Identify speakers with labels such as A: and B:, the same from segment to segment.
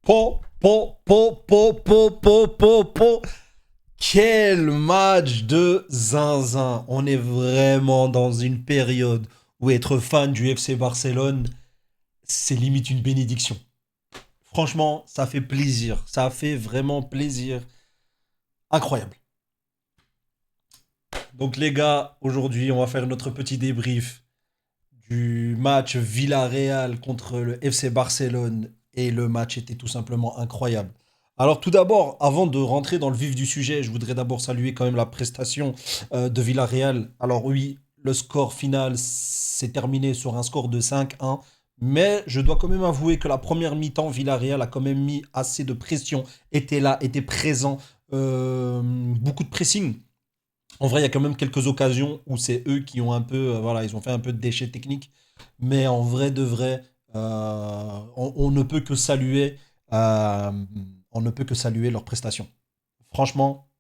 A: Po, po, po, po, po, po, po, po. Quel match de zinzin. On est vraiment dans une période où être fan du FC Barcelone, c'est limite une bénédiction. Franchement, ça fait plaisir. Ça fait vraiment plaisir. Incroyable. Donc les gars, aujourd'hui, on va faire notre petit débrief du match Villarreal contre le FC Barcelone. Et le match était tout simplement incroyable. Alors tout d'abord, avant de rentrer dans le vif du sujet, je voudrais d'abord saluer quand même la prestation de Villarreal. Alors oui, le score final s'est terminé sur un score de 5-1. Mais je dois quand même avouer que la première mi-temps, Villarreal a quand même mis assez de pression, était là, était présent, beaucoup de pressing. En vrai, il y a quand même quelques occasions où c'est eux qui ont un peu, voilà, ils ont fait un peu de déchets techniques. Mais en vrai de vrai, on ne peut que saluer, euh, on ne peut que saluer leurs prestations. Franchement,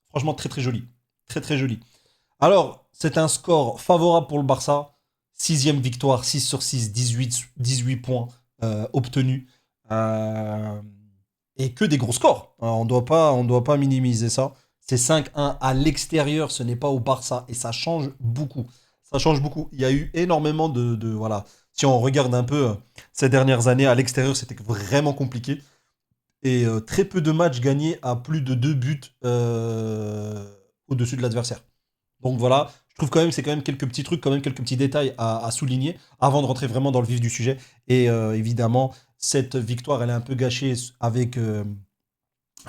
A: franchement très très joli, très très joli. Alors, c'est un score favorable pour le Barça. Sixième victoire, 6 sur 6, 18 points obtenus. Euh, et que des gros scores. On doit pas minimiser ça. C'est 5-1 à l'extérieur, ce n'est pas au Barça. Et ça change beaucoup. Ça change beaucoup. Il y a eu énormément voilà. Si on regarde un peu ces dernières années, à l'extérieur, c'était vraiment compliqué. Et très peu de matchs gagnés à plus de 2 buts au-dessus de l'adversaire. Donc voilà, je trouve quand même que c'est quand même quelques petits trucs, quand même quelques petits détails à souligner avant de rentrer vraiment dans le vif du sujet. Et évidemment, cette victoire, elle est un peu gâchée avec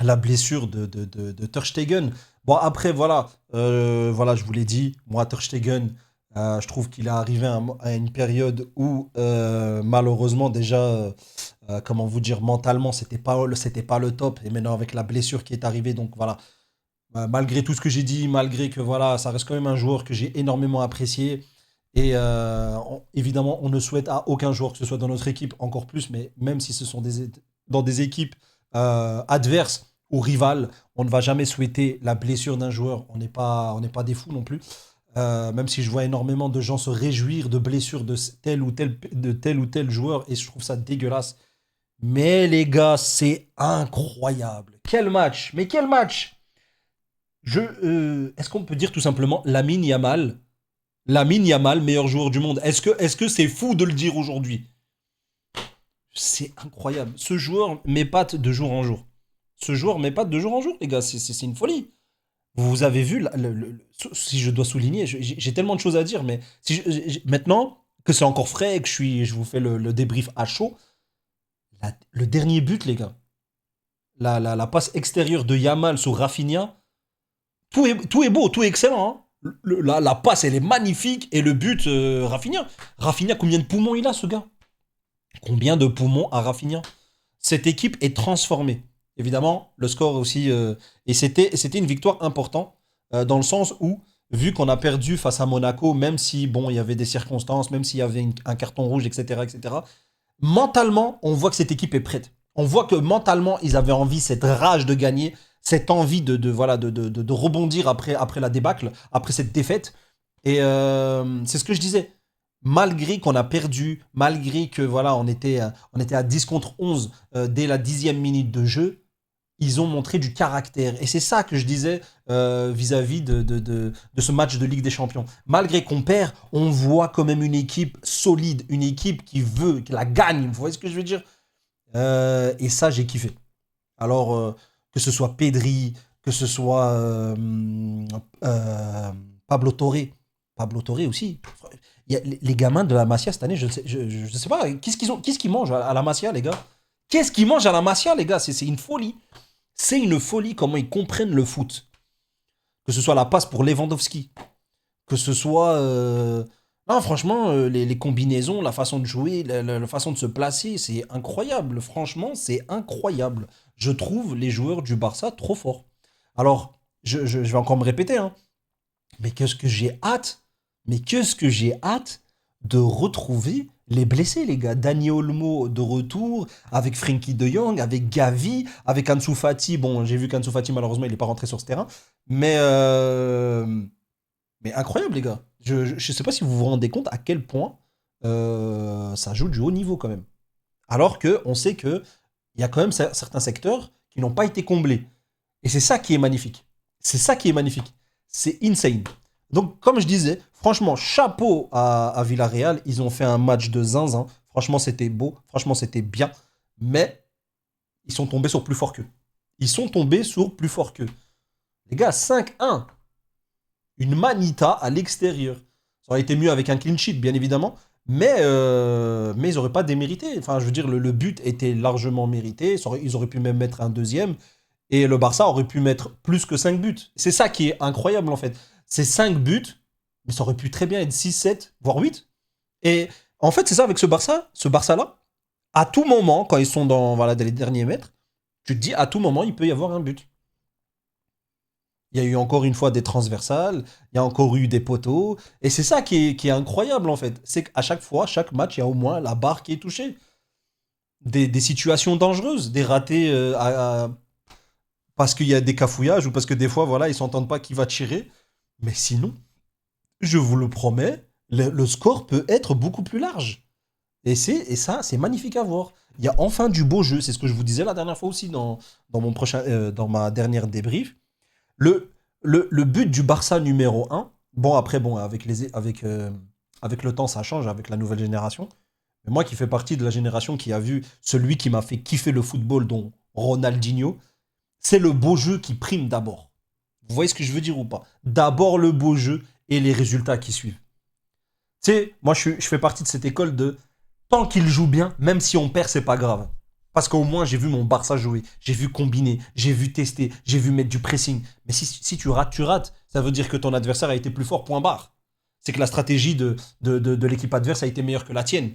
A: la blessure de Ter Stegen. Bon, après, voilà, voilà, je vous l'ai dit, moi, Ter Stegen, je trouve qu'il est arrivé à une période où, malheureusement, déjà, comment vous dire, mentalement, c'était pas le top. Et maintenant, avec la blessure qui est arrivée, donc voilà, malgré tout ce que j'ai dit, malgré que voilà, ça reste quand même un joueur que j'ai énormément apprécié. Et évidemment, on ne souhaite à aucun joueur que ce soit dans notre équipe, encore plus, mais même si ce sont dans des équipes adverses ou rivales, on ne va jamais souhaiter la blessure d'un joueur. On n'est pas des fous non plus. Même si je vois énormément de gens se réjouir de blessures de tel ou tel joueur, et je trouve ça dégueulasse. Mais les gars, c'est incroyable. Quel match! Mais quel match! Est-ce qu'on peut dire tout simplement Lamine Yamal, meilleur joueur du monde. Est-ce que c'est fou de le dire aujourd'hui? C'est incroyable. Ce joueur m'épate de jour en jour. Ce joueur m'épate de jour en jour, les gars. C'est une folie. Vous avez vu, si je dois souligner, j'ai tellement de choses à dire, mais si maintenant que c'est encore frais et que je vous fais le débrief à chaud, le dernier but, les gars, la passe extérieure de Yamal sur Rafinha, tout est beau, tout est excellent, hein. La passe, elle est magnifique. Et le but, Rafinha. Rafinha, combien de poumons il a, ce gars? Combien de poumons a Rafinha? Cette équipe est transformée. Évidemment, le score aussi. Et c'était une victoire importante, dans le sens où, vu qu'on a perdu face à Monaco, même si, bon, il y avait des circonstances, même s'il y avait un carton rouge, etc., etc., mentalement, on voit que cette équipe est prête. On voit que mentalement, ils avaient envie, cette rage de gagner, cette envie voilà, de rebondir après la débâcle, après cette défaite. Et c'est ce que je disais. Malgré qu'on a perdu, malgré que voilà, on était à 10 contre 11 dès la 10e minute de jeu, ils ont montré du caractère. Et c'est ça que je disais vis-à-vis de ce match de Ligue des Champions. Malgré qu'on perd, on voit quand même une équipe solide, une équipe qui veut, qui la gagne. Vous voyez ce que je veux dire? Et ça, j'ai kiffé. Alors, que ce soit Pedri, que ce soit euh, Pablo Torre. Pablo Torre aussi. Il y a les gamins de la Masia cette année, je sais pas, qu'est-ce qu'ils mangent à la Masia, les gars? Qu'est-ce qu'ils mangent à la Masia, les gars? C'est une folie. C'est une folie comment ils comprennent le foot. Que ce soit la passe pour Lewandowski, que ce soit. Non, franchement, les combinaisons, la façon de jouer, la façon de se placer, c'est incroyable. Franchement, c'est incroyable. Je trouve les joueurs du Barça trop forts. Alors, je vais encore me répéter, hein, mais qu'est-ce que j'ai hâte, mais qu'est-ce que j'ai hâte de retrouver les blessés, les gars. Dani Olmo de retour, avec Frenkie de Jong, avec Gavi, avec Ansu Fati. Bon, j'ai vu qu'Ansu Fati, malheureusement, il n'est pas rentré sur ce terrain. Mais, mais incroyable, les gars. Je ne sais pas si vous vous rendez compte à quel point ça joue du haut niveau quand même. Alors que on sait que il y a quand même certains secteurs qui n'ont pas été comblés. Et c'est ça qui est magnifique. C'est ça qui est magnifique. C'est insane. Donc, comme je disais, franchement, chapeau à Villarreal. Ils ont fait un match de zinzin. Franchement, c'était beau. Franchement, c'était bien. Mais ils sont tombés sur plus fort qu'eux. Ils sont tombés sur plus fort qu'eux. Les gars, 5-1. Une manita à l'extérieur. Ça aurait été mieux avec un clean sheet, bien évidemment. Mais ils n'auraient pas démérité. Enfin, je veux dire, le but était largement mérité. Ils auraient pu même mettre un deuxième. Et le Barça aurait pu mettre plus que 5 buts. C'est ça qui est incroyable, en fait. C'est 5 buts, mais ça aurait pu très bien être 6, 7, voire 8. Et en fait, c'est ça avec ce Barça. Ce Barça-là, à tout moment, quand ils sont dans les derniers mètres, tu te dis, à tout moment, il peut y avoir un but. Il y a eu encore une fois des transversales, il y a encore eu des poteaux. Et c'est ça qui est incroyable, en fait. C'est qu'à chaque fois, chaque match, il y a au moins la barre qui est touchée. Des situations dangereuses, des ratés parce qu'il y a des cafouillages ou parce que des fois, voilà, ils s'entendent pas qui va tirer. Mais sinon, je vous le promets, le score peut être beaucoup plus large. Et ça, c'est magnifique à voir. Il y a enfin du beau jeu. C'est ce que je vous disais la dernière fois aussi dans ma dernière débrief. Le, le but du Barça numéro un, bon après, bon, avec le temps, ça change, avec la nouvelle génération. Mais moi qui fais partie de la génération qui a vu celui qui m'a fait kiffer le football, dont Ronaldinho, c'est le beau jeu qui prime d'abord. Vous voyez ce que je veux dire ou pas? D'abord le beau jeu et les résultats qui suivent. Tu sais, moi je fais partie de cette école de tant qu'il joue bien, même si on perd, c'est pas grave. Parce qu'au moins j'ai vu mon Barça jouer, j'ai vu combiner, j'ai vu tester, j'ai vu mettre du pressing. Mais si tu rates, tu rates. Ça veut dire que ton adversaire a été plus fort, point barre. C'est que la stratégie de l'équipe adverse a été meilleure que la tienne.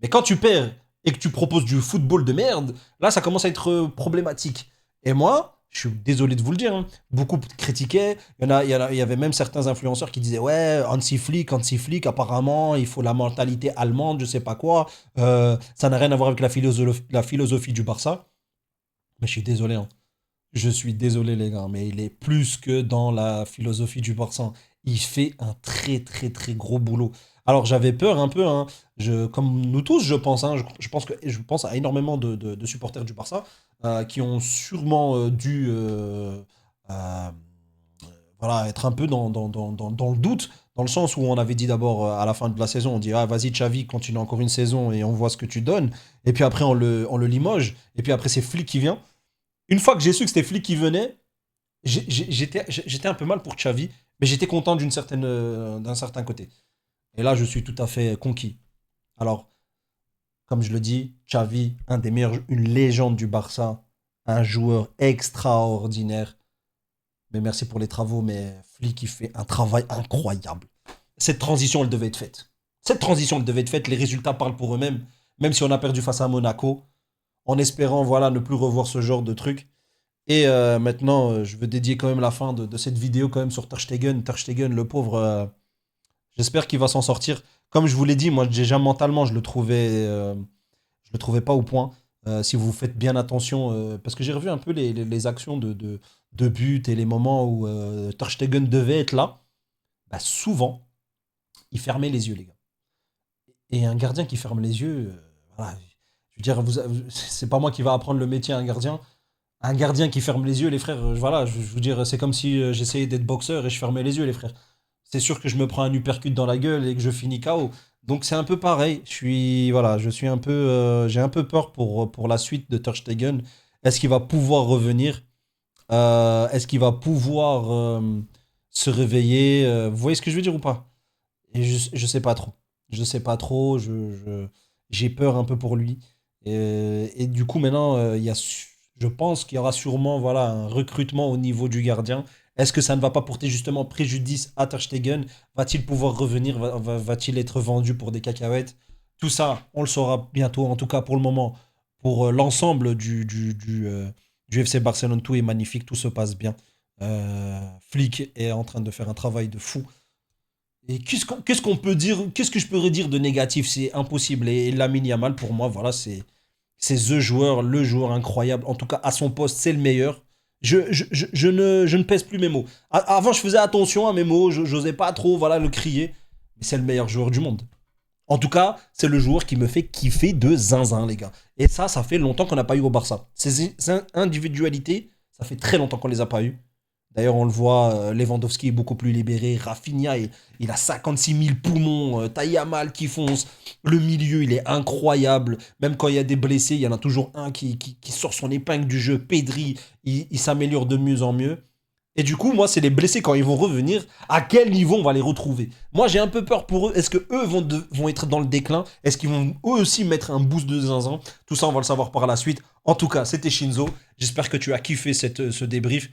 A: Mais quand tu perds et que tu proposes du football de merde, là, ça commence à être problématique. Et moi, je suis désolé de vous le dire, hein, beaucoup critiquaient. Il y avait même certains influenceurs qui disaient ouais, Hansi Flick, apparemment, il faut la mentalité allemande, je sais pas quoi. Ça n'a rien à voir avec la philosophie du Barça. Mais je suis désolé, hein. Je suis désolé, les gars, mais il est plus que dans la philosophie du Barça. Il fait un très, très, très gros boulot. Alors, j'avais peur un peu, hein, comme nous tous, je pense, hein, je pense à énormément de supporters du Barça qui ont sûrement dû euh, voilà, être un peu dans le doute, dans le sens où on avait dit d'abord à la fin de la saison, on dit ah, vas-y, Xavi, continue encore une saison et on voit ce que tu donnes. Et puis après, on le limoge. Et puis après, c'est Flick qui vient. Une fois que j'ai su que c'était Flick qui venait, j'étais un peu mal pour Xavi, mais j'étais content d'un certain côté. Et là, je suis tout à fait conquis. Alors, comme je le dis, Xavi, un des meilleurs, une légende du Barça, un joueur extraordinaire. Mais merci pour les travaux, mais Flick, il fait un travail incroyable. Cette transition, elle devait être faite. Cette transition, elle devait être faite. Les résultats parlent pour eux-mêmes, même si on a perdu face à Monaco, en espérant voilà, ne plus revoir ce genre de truc. Et maintenant, je veux dédier quand même la fin de cette vidéo quand même sur Ter Stegen. Ter Stegen, le pauvre, j'espère qu'il va s'en sortir. Comme je vous l'ai dit, moi déjà mentalement, je le trouvais pas au point. Si vous faites bien attention, parce que j'ai revu un peu les actions de but et les moments où Ter Stegen devait être là, bah, souvent, il fermait les yeux, les gars. Et un gardien qui ferme les yeux, voilà, je veux dire, c'est pas moi qui va apprendre le métier à un gardien. Un gardien qui ferme les yeux, les frères, voilà, je veux dire, c'est comme si j'essayais d'être boxeur et je fermais les yeux, les frères. C'est sûr que je me prends un uppercut dans la gueule et que je finis KO. Donc c'est un peu pareil. Voilà, j'ai un peu peur pour la suite de Ter Stegen. Est-ce qu'il va pouvoir revenir? Est-ce qu'il va pouvoir se réveiller? Vous voyez ce que je veux dire ou pas? Et je sais pas trop. Je sais pas trop. J'ai peur un peu pour lui. Et du coup, maintenant, je pense qu'il y aura sûrement voilà, un recrutement au niveau du gardien. Est-ce que ça ne va pas porter justement préjudice à Ter Stegen? Va-t-il pouvoir revenir? Va-t-il être vendu pour des cacahuètes? Tout ça, on le saura bientôt. En tout cas, pour le moment, pour l'ensemble du FC Barcelone, tout est magnifique, tout se passe bien. Flick est en train de faire un travail de fou. Et qu'est-ce qu'on peut dire, qu'est-ce que je pourrais dire de négatif? C'est impossible. Et Lamine Yamal, pour moi, voilà, c'est the joueur, le joueur incroyable. En tout cas, à son poste, c'est le meilleur. Je ne pèse plus mes mots. Avant, je faisais attention à mes mots, j'osais pas trop voilà, le crier. Mais c'est le meilleur joueur du monde. En tout cas, c'est le joueur qui me fait kiffer de zinzin, les gars. Et ça fait longtemps qu'on n'a pas eu au Barça. Ces individualités, ça fait très longtemps qu'on les a pas eues. D'ailleurs, on le voit, Lewandowski est beaucoup plus libéré. Rafinha, il a 56 000 poumons. Yamal qui fonce. Le milieu, il est incroyable. Même quand il y a des blessés, il y en a toujours un qui sort son épingle du jeu. Pedri, il s'améliore de mieux en mieux. Et du coup, moi, c'est les blessés quand ils vont revenir. À quel niveau on va les retrouver? Moi, j'ai un peu peur pour eux. Est-ce que eux vont être dans le déclin? Est-ce qu'ils vont eux aussi mettre un boost de zinzin? Tout ça, on va le savoir par la suite. En tout cas, c'était Shinzo. J'espère que tu as kiffé ce débrief.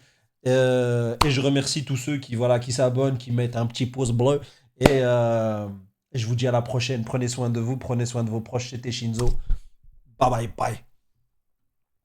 A: Et je remercie tous ceux qui s'abonnent, qui mettent un petit pouce bleu. Et je vous dis à la prochaine. Prenez soin de vous, prenez soin de vos proches. C'était Shinzo. Bye bye bye.